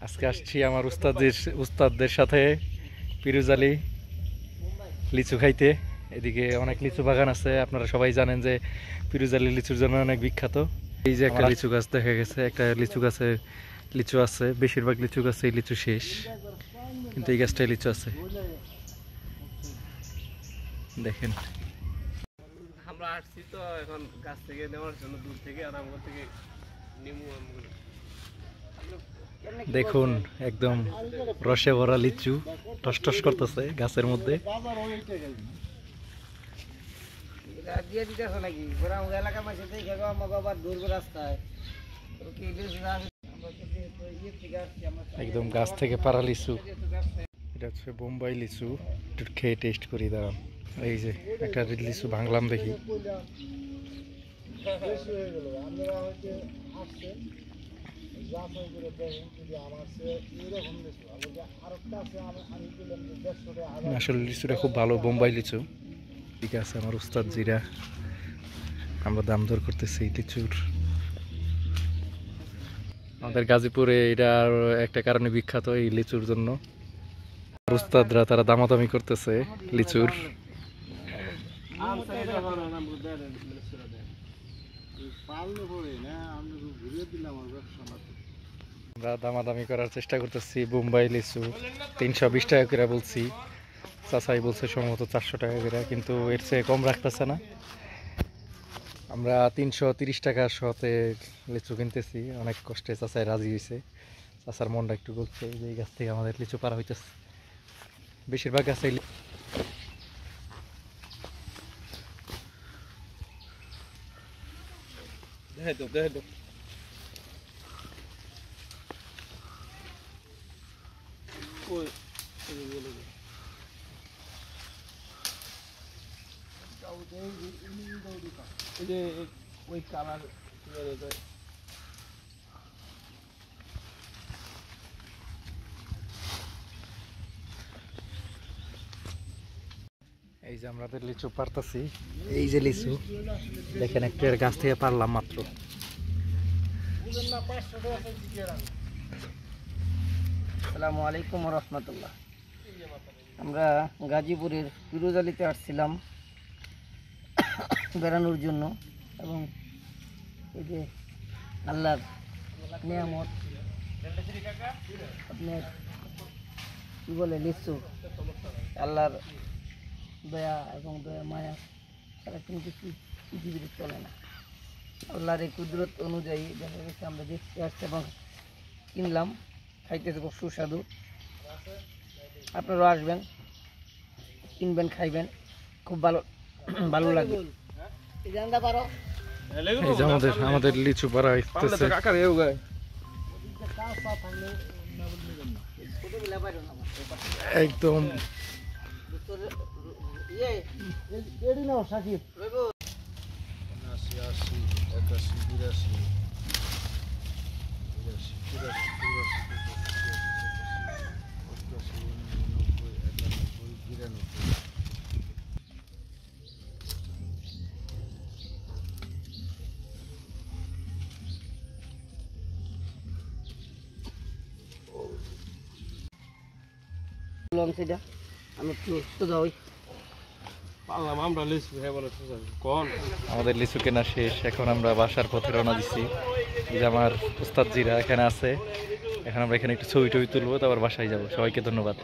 আজকে আসছি আমার উস্তাদদের সাথে পিরুজ আলী লিচু খাইতে। এদিকে অনেক লিচু বাগান আছে, আপনারা সবাই জানেন যে পিরুজ আলী লিচুর জন্য অনেক বিখ্যাত। এই যে একটা লিচু গাছ দেখা গেছে, একটা লিচু গাছে লিচু আছে, বেশিরভাগ লিচু গাছে লিচু শেষ, কিন্তু এই গাছটায় লিচু আছে দেখেন। আমরা আসছি তো এখন গাছ থেকে নেওয়ার জন্য দূর থেকে, আর আমার থেকে নিমু দেখুন একদম রসে ভরা লিচু টস টস করতেছে গাছের মধ্যে। একদম গাছ থেকে পাড়া লিচু, এটা হচ্ছে বোম্বাই লিচু। একটু খেয়ে টেস্ট করি দাঁড়ান। এই যে একটা লিচু ভাঙলাম দেখি। আসলে লিচুটা খুব ভালো, বোম্বাই লিচু। ঠিক আছে, আমার উস্তাদ জিরা, আমরা দাম দর করতেছি লিচুর। আমাদের গাজীপুরে এটা একটা কারণে বিখ্যাত, এই লিচুর জন্য। উস্তাদরা তারা দামাদামি করতেছে লিচুর। আমরা দামাদামি করার চেষ্টা করতেছি। বোম্বাই লিচু 320 টাকা করে বলছি, চাচাই বলছে সম্ভবত 400 টাকা করে, কিন্তু এর চেয়ে কম রাখতেছে না। আমরা 330 টাকার সাথে লিচু কিনতেছি, অনেক কষ্টে চাচাই রাজি হয়েছে। চাচার মনটা একটু গলছে যে এই গাছ থেকে আমাদের লিচু পাড়া হইতেছে। বেশিরভাগ গাছে ওই কালার এই যে আমরা লিচু পারতাছি, এই যে লিচু দেখেন, একটা গাছ থেকে পারলাম মাত্র। আসসালামু আলাইকুম রহমতুল্লাহ। আমরা গাজীপুরের পিরোজ আলীতে আসছিলাম বেড়ানোর জন্য, এবং এই যে আল্লাহর নিয়ামত, আপনার কী বলে লিচু, আল্লাহর দয়া এবং দয়া মায়া তারা কিন্তু পৃথিবীতে চলে না। আল্লাহর এই কুদরত অনুযায়ী দেখা গেছে আমরা দেখতে আসছি এবং কিনলাম, খাইতেছে খুব সুস্বাদু। আপনারাও আসবেন, কিনবেন, খাইবেন, খুব ভালো ভালো লাগবে। এই যে আমাদের লিচু পাড়া হইতেছে। একদম সাকিব সেটা আমি একটু সোজা হই। আমাদের লিচু কেনা শেষ, এখন আমরা বাসার পথে রওনা দিচ্ছি। এই যে আমার উস্তাদ জিরা এখানে আছে, এখন আমরা এখানে একটু ছবি টবি তুলবো, তারপর বাসায় যাবো। সবাইকে ধন্যবাদ।